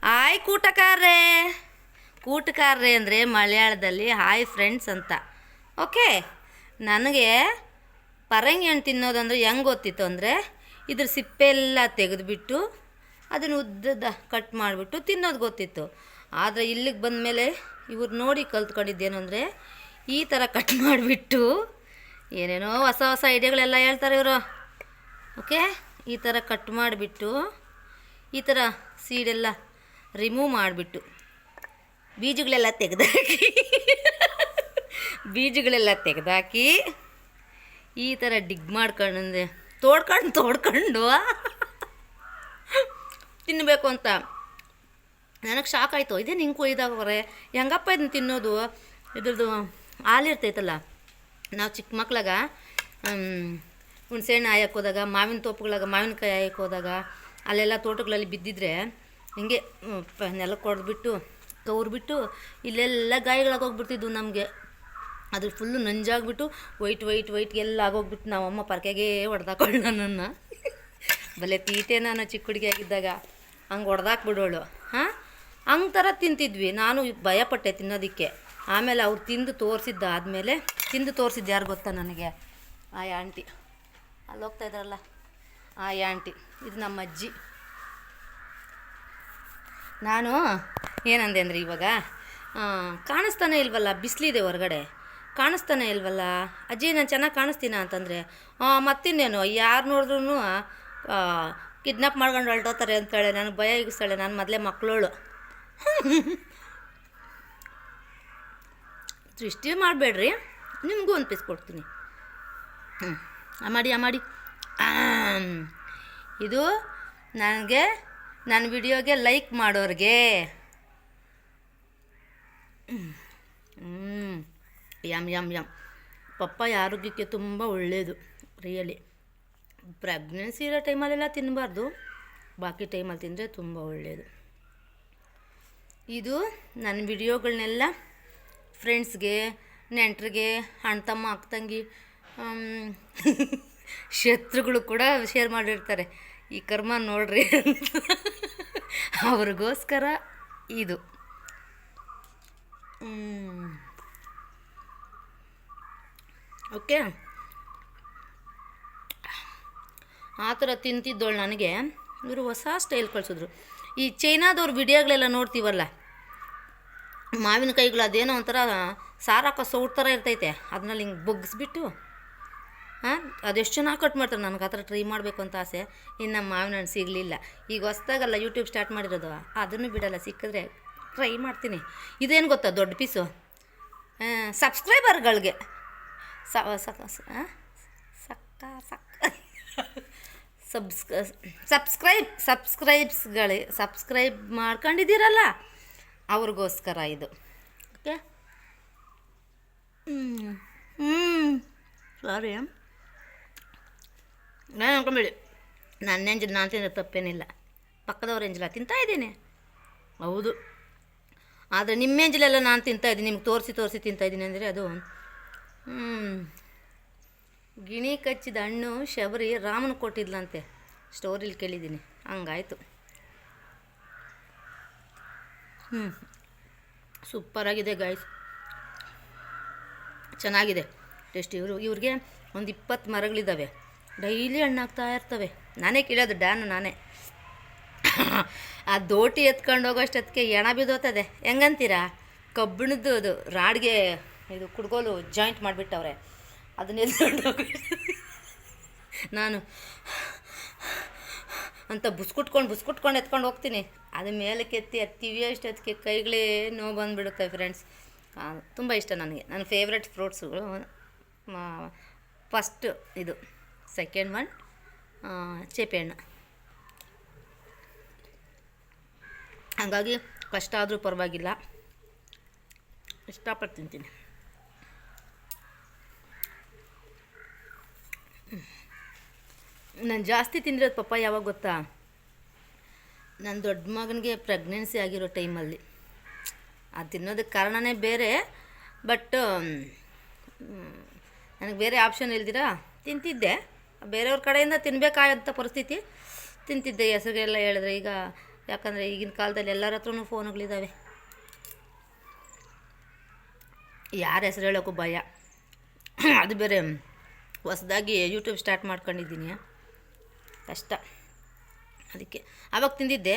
Hi ಕೂಟಕಾರ್ರೆ. ಕೂಟಕಾರ್ರೆ ಅಂದರೆ ಮಲಯಾಳದಲ್ಲಿ hi friends ಅಂತ. Okay, ನನಗೆ ಪರಂಗಿ ಹಣ್ಣು ತಿನ್ನೋದಂದ್ರೆ ಹೆಂಗೆ ಗೊತ್ತಿತ್ತು ಅಂದರೆ, ಇದ್ರ ಸಿಪ್ಪೆಲ್ಲ ತೆಗೆದುಬಿಟ್ಟು ಅದನ್ನು ಉದ್ದದ ಕಟ್ ಮಾಡಿಬಿಟ್ಟು ತಿನ್ನೋದು ಗೊತ್ತಿತ್ತು. ಆದರೆ ಇಲ್ಲಿಗೆ ಬಂದಮೇಲೆ ಇವ್ರು ನೋಡಿ ಕಲ್ತ್ಕೊಂಡಿದ್ದೇನು ಅಂದರೆ, ಈ ಥರ ಕಟ್ ಮಾಡಿಬಿಟ್ಟು ಏನೇನೋ ಹೊಸ ಹೊಸ ಐಡಿಯಾಗಳೆಲ್ಲ ಹೇಳ್ತಾರೆ ಇವರು. ಓಕೆ, ಈ ಥರ ಕಟ್ ಮಾಡಿಬಿಟ್ಟು ಈ ಥರ ಸೀಡೆಲ್ಲ ರಿಮೂವ್ ಮಾಡಿಬಿಟ್ಟು ಬೀಜಗಳೆಲ್ಲ ತೆಗೆದಾಕಿ ಈ ಥರ ಡಿಗ್ ಮಾಡ್ಕೊಂಡೆ ತೋಡ್ಕೊಂಡು ತಿನ್ನಬೇಕು ಅಂತ ನನಗೆ ಶಾಕ್ ಆಯಿತು. ಇದೇ ನಿಂಗೆ ಕೊಯ್ದಾಗವ್ರೆ, ಹೆಂಗಪ್ಪ ಇದನ್ನ ತಿನ್ನೋದು? ಇದ್ರದ್ದು ಹಾಲಿರ್ತೈತಲ್ಲ, ನಾವು ಚಿಕ್ಕ ಮಕ್ಳಾಗ ಹುಣ್ಸೆಹಣ್ಣು ಹಾಯಕ್ಕೆ ಹೋದಾಗ, ಮಾವಿನ ತೋಪುಗಳಾಗ ಮಾವಿನಕಾಯಿ ಹಾಯಕ್ಕೆ ಹೋದಾಗ ಅಲ್ಲೆಲ್ಲ ತೋಟಗಳಲ್ಲಿ ಬಿದ್ದಿದ್ರೆ ಹಿಂಗೆ ನೆಲಕ್ಕೆ ಹೊಡೆದ್ಬಿಟ್ಟು ಕವ್ರ್ಬಿಟ್ಟು ಇಲ್ಲೆಲ್ಲ ಗಾಯಗಳಾಗಿ ಹೋಗ್ಬಿಡ್ತಿದ್ವು ನಮಗೆ. ಅದು ಫುಲ್ಲು ನಂಜಾಗ್ಬಿಟ್ಟು ವೈಟ್ ಎಲ್ಲ ಆಗೋಗ್ಬಿಟ್ಟು ನಾವಮ್ಮ ಪರ್ಕೆಗೆ ಹೊಡೆದಾಕೊಳ್ಳ ನನ್ನನ್ನು. ಬಲೆ ತೀಟೆ ನಾನು ಚಿಕ್ಕ ಹುಡುಗಿ ಆಗಿದ್ದಾಗ ಹಂಗೆ ಹೊಡೆದಾಕ್ಬಿಡೋಳು. ಹಂಗೆ ಥರ ತಿಂತಿದ್ವಿ. ನಾನು ಭಯಪಟ್ಟೆ ತಿನ್ನೋದಕ್ಕೆ. ಆಮೇಲೆ ಅವ್ರು ತಿಂದು ತೋರಿಸಿದ್ದು ಯಾರು ಗೊತ್ತಾ ನನಗೆ? ಆ ಆಂಟಿ ಅಲ್ಲಿ ಹೋಗ್ತಾ ಇದ್ದಾರಲ್ಲ, ಆ ಆಂಟಿ, ಇದು ನಮ್ಮ ಅಜ್ಜಿ. ನಾನು ಏನಂದೆ ಅಂದರೆ, ಇವಾಗ ಕಾಣಿಸ್ತಾನೆ ಇಲ್ವಲ್ಲ, ಬಿಸಿಲಿದೆ ಹೊರಗಡೆ, ಕಾಣಿಸ್ತಾನೆ ಇಲ್ವಲ್ಲ ಅಜ್ಜಿ, ನಾನು ಚೆನ್ನಾಗಿ ಕಾಣಿಸ್ತೀನ ಅಂತಂದರೆ, ಮತ್ತಿನ್ನೇನು ಯಾರು ನೋಡಿದ್ರೂ ಕಿಡ್ನಾಪ್ ಮಾಡ್ಕೊಂಡು ಹೊರಟೋತಾರೆ ಅಂತೇಳೆ. ನನಗೆ ಭಯ ಈಗಿಸ್ತಾಳೆ. ನಾನು ಮೊದಲೇ ಮಕ್ಕಳೋಳು. ಸೃಷ್ಟಿ ಮಾಡಬೇಡ್ರಿ, ನಿಮಗೂ ಒಂದು ಪೀಸ್ ಕೊಡ್ತೀನಿ. ಮಾಡಿ ಇದು ನನಗೆ ನನ್ನ ವಿಡಿಯೋಗೆ ಲೈಕ್ ಮಾಡೋರಿಗೆ. ಯಮ್ ಪಪ್ಪಾಯ ಆರೋಗ್ಯಕ್ಕೆ ತುಂಬ ಒಳ್ಳೆಯದು. ರಿಯಲಿ ಪ್ರೆಗ್ನೆನ್ಸಿ ಇರೋ ಟೈಮಲ್ಲೆಲ್ಲ ತಿನ್ನಬಾರ್ದು, ಬಾಕಿ ಟೈಮಲ್ಲಿ ತಿಂದರೆ ತುಂಬ ಒಳ್ಳೆಯದು. ಇದು ನನ್ನ ವಿಡಿಯೋಗಳನ್ನೆಲ್ಲ ಫ್ರೆಂಡ್ಸ್ಗೆ, ನೆಂಟರಿಗೆ, ಅಣ್ಣ ತಮ್ಮ, ಅಕ್ಕ ತಂಗಿ, ಶತ್ರುಗಳು ಕೂಡ ಶೇರ್ ಮಾಡಿರ್ತಾರೆ. ಈ ಕರ್ಮ ನೋಡ್ರಿ ಅಂತ. ಅವ್ರಿಗೋಸ್ಕರ ಇದು. ಓಕೆ, ಆ ಥರ ತಿಂತಿದ್ದೋಳು ನನಗೆ ಇವರು ಹೊಸ ಸ್ಟೈಲ್ ಕಳಿಸಿದ್ರು. ಈ ಚೈನಾದವ್ರ ವಿಡಿಯೋಗಳೆಲ್ಲ ನೋಡ್ತೀವಲ್ಲ, ಮಾವಿನಕಾಯಿಗಳು ಅದೇನೋ ಒಂಥರ ಸಾರಾಕ ಸೌಟ್ ಥರ ಇರ್ತೈತೆ, ಅದನ್ನಲ್ಲಿ ಹಿಂಗೆ ಬಗ್ಗಿಸ್ಬಿಟ್ಟು ಅದೆಷ್ಟು ಚೆನ್ನಾಗಿ ಕಟ್ ಮಾಡ್ತಾರೆ. ನನಗೆ ಆ ಥರ ಟ್ರೈ ಮಾಡಬೇಕು ಅಂತ ಆಸೆ. ಇನ್ನು ನಮ್ಮ ಮಾವಿನ ಹಣ್ಣು ಸಿಗಲಿಲ್ಲ. ಈಗ ಹೊಸ್ದಾಗಲ್ಲ ಯೂಟ್ಯೂಬ್ ಸ್ಟಾರ್ಟ್ ಮಾಡಿರೋದು, ಅದನ್ನು ಬಿಡಲ್ಲ, ಸಿಕ್ಕಿದ್ರೆ ಟ್ರೈ ಮಾಡ್ತೀನಿ. ಇದೇನು ಗೊತ್ತಾ ದೊಡ್ಡ ಪೀಸು? ಸಬ್ಸ್ಕ್ರೈಬರ್ಗಳಿಗೆ ಸಬ್ಸ್ಕ್ರೈಬ್ ಮಾಡ್ಕೊಂಡಿದ್ದೀರಲ್ಲ ಅವ್ರಿಗೋಸ್ಕರ ಇದು. ಓಕೆ, ಸಾರಿ, ನಾನು ಅನ್ಕೊಂಬೇಡಿ. ನನ್ನ ಎಂಜಿಲ್ ನಾನು ತಿಂದರೆ ತಪ್ಪೇನಿಲ್ಲ, ಪಕ್ಕದವ್ರ ಎಂಜಿಲ ತಿಂತಾಯಿದ್ದೀನಿ, ಹೌದು. ಆದರೆ ನಿಮ್ಮ ಎಂಜಿಲೆಲ್ಲ ನಾನು ತಿಂತಾಯಿದ್ದೀನಿ, ನಿಮ್ಗೆ ತೋರಿಸಿ ತಿಂತಾಯಿದ್ದೀನಿ ಅಂದರೆ ಅದು ಗಿಣಿ ಕಚ್ಚಿದ ಹಣ್ಣು ಶಬರಿ ರಾಮನ ಕೊಟ್ಟಿದ್ಲಂತೆ, ಸ್ಟೋರಿಲಿ ಕೇಳಿದ್ದೀನಿ. ಹಂಗಾಯಿತು. ಸೂಪರಾಗಿದೆ ಗಾಯ್ಸ್, ಚೆನ್ನಾಗಿದೆ ಟೇಸ್ಟ್. ಇವ್ರಿಗೆ ಒಂದು 20 ಮರಗಳಿದ್ದಾವೆ, ಡೈಲಿ ಹಣ್ಣಾಗ್ತಾ ಇರ್ತವೆ. ನಾನೇ ಕೀಳೋದು ಡ್ಯಾನು ನಾನೇ. ಆ ದೋಟಿ ಎತ್ಕೊಂಡು ಹೋಗೋಷ್ಟೊತ್ತಿಗೆ ಎಣ ಬಿದ್ದೋಗ್ತದೆ. ಹೆಂಗಂತೀರಾ? ಕಬ್ಬಿಣದ್ದು ಅದು ರಾಡ್ಗೆ ಇದು ಕುಡ್ಗೋಲು ಜಾಯಿಂಟ್ ಮಾಡಿಬಿಟ್ಟವ್ರೆ, ಅದನ್ನ ಎತ್ಕೊಂಡು ಹೋಗಿ ನಾನು ಅಂತ ಬುಸ್ಕುಟ್ಕೊಂಡು ಎತ್ಕೊಂಡು ಹೋಗ್ತೀನಿ. ಅದು ಮೇಲಕ್ಕೆ ಎತ್ತೀವಿ ಅಷ್ಟೊತ್ತಿಗೆ ಕೈಗಳೇ ನೋವು ಬಂದುಬಿಡುತ್ತೆ ಫ್ರೆಂಡ್ಸ್. ತುಂಬ ಇಷ್ಟ ನನಗೆ. ನನ್ನ ಫೇವ್ರೆಟ್ ಫ್ರೂಟ್ಸುಗಳು ಫಸ್ಟ್ ಇದು, ಸೆಕೆಂಡ್ ಒನ್ ಚೇಪೆಹಣ್ಣು. ಹಾಗಾಗಿ ಕಷ್ಟ ಆದರೂ ಪರವಾಗಿಲ್ಲ, ಇಷ್ಟಪಟ್ಟು ತಿಂತೀನಿ. ನಾನು ಜಾಸ್ತಿ ತಿಂದಿರೋದು ಪಪ್ಪಾಯ ಯಾವಾಗ ಗೊತ್ತಾ? ನನ್ನ ದೊಡ್ಡ ಮಗನಿಗೆ ಪ್ರೆಗ್ನೆನ್ಸಿ ಆಗಿರೋ ಟೈಮಲ್ಲಿ. ಅದು ತಿನ್ನೋದಕ್ಕೆ ಕಾರಣನೇ ಬೇರೆ, ಬಟ್ ನನಗೆ ಬೇರೆ ಆಪ್ಷನ್ ಇಲ್ದಿರ ತಿಂತಿದ್ದೆ. ಬೇರೆಯವ್ರ ಕಡೆಯಿಂದ ತಿನ್ನಬೇಕಾದಂಥ ಪರಿಸ್ಥಿತಿ, ತಿಂತಿದ್ದೆ. ಹೆಸರುಗೆಲ್ಲ ಹೇಳಿದ್ರೆ ಈಗ ಯಾಕಂದರೆ ಈಗಿನ ಕಾಲದಲ್ಲಿ ಎಲ್ಲರ ಹತ್ರನೂ ಫೋನುಗಳಿದ್ದಾವೆ. ಯಾರ ಹೆಸರು ಹೇಳೋಕ್ಕೂ ಭಯ. ಅದು ಬೇರೆ ಹೊಸ್ದಾಗಿ ಯೂಟ್ಯೂಬ್ ಸ್ಟಾರ್ಟ್ ಮಾಡ್ಕೊಂಡಿದ್ದೀನಿ, ಕಷ್ಟ. ಅದಕ್ಕೆ ಆವಾಗ ತಿಂದಿದ್ದೆ.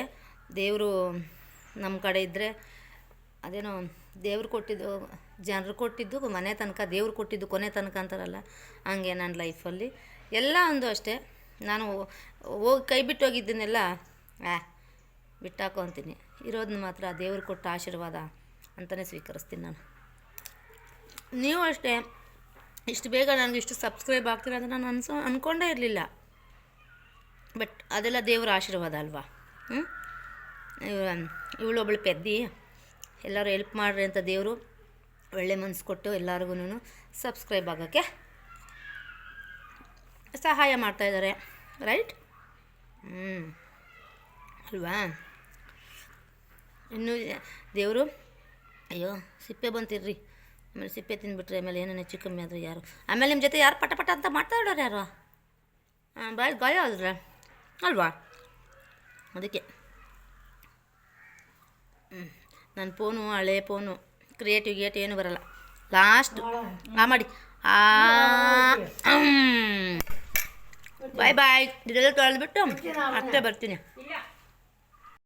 ದೇವರು ನಮ್ಮ ಕಡೆ ಇದ್ದರೆ ಅದೇನೋ ದೇವ್ರು ಕೊಟ್ಟಿದ್ದು, ಜನರು ಕೊಟ್ಟಿದ್ದು ಮನೆ ತನಕ, ದೇವ್ರು ಕೊಟ್ಟಿದ್ದು ಕೊನೆ ತನಕ ಅಂತಾರಲ್ಲ, ಹಂಗೆ ನನ್ನ ಲೈಫಲ್ಲಿ ಎಲ್ಲ ಒಂದು ಅಷ್ಟೇ. ನಾನು ಹೋಗಿ ಕೈ ಬಿಟ್ಟು ಹೋಗಿದ್ದನ್ನೆಲ್ಲ ಬಿಟ್ಟಾಕೋ ಅಂತೀನಿ. ಇರೋದನ್ನ ಮಾತ್ರ ದೇವ್ರು ಕೊಟ್ಟ ಆಶೀರ್ವಾದ ಅಂತಲೇ ಸ್ವೀಕರಿಸ್ತೀನಿ ನಾನು. ನೀವು ಅಷ್ಟೇ, ಇಷ್ಟು ಬೇಗ ನನಗೆ ಇಷ್ಟು ಸಬ್ಸ್ಕ್ರೈಬ್ ಆಗ್ತೀರ ಅಂತ ನಾನು ಅಂದ್ಕೊಂಡೇ ಇರಲಿಲ್ಲ. ಬಟ್ ಅದೆಲ್ಲ ದೇವರ ಆಶೀರ್ವಾದ ಅಲ್ವಾ. ಇವಳೊಬ್ಳು ಪೆದ್ದಿ, ಎಲ್ಲರೂ ಹೆಲ್ಪ್ ಮಾಡಿರಿ ಅಂತ ದೇವರು ಒಳ್ಳೆ ಮನಸ್ಸು ಕೊಟ್ಟು ಎಲ್ಲರಿಗೂ ಸಬ್ಸ್ಕ್ರೈಬ್ ಆಗೋಕ್ಕೆ ಸಹಾಯ ಮಾಡ್ತಾಯಿದ್ದಾರೆ, ರೈಟ್? ಅಲ್ವಾ? ಇನ್ನೂ ದೇವರು, ಅಯ್ಯೋ ಸಿಪ್ಪೆ ಬಂತಿರ್ರಿ, ಆಮೇಲೆ ಸಿಪ್ಪೆ ತಿಂದುಬಿಟ್ರೆ ಆಮೇಲೆ ಏನೋ ಹೆಚ್ಚು ಕಮ್ಮಿ ಆದರೂ ಯಾರು, ಆಮೇಲೆ ನಿಮ್ಮ ಜೊತೆ ಯಾರು ಪಟ ಪಟ ಅಂತ ಮಾತಾಡೋರು ಯಾರು? ಗಾಯ ಆದ್ರೆ ಅಲ್ವಾ? ಅದಕ್ಕೆ ನನ್ನ ಫೋನು ಹಳೆ ಫೋನು, ಕ್ರಿಯೇಟಿವ್ ಏನು ಬರಲ್ಲ. ಲಾಸ್ಟ್ ಮಾಡಿ ಬಾಯ್ ಬಾಯ್. ಇದೆಲ್ಲ ತೊಳೆದ್ಬಿಟ್ಟು ಮತ್ತೆ ಬರ್ತೀನಿ.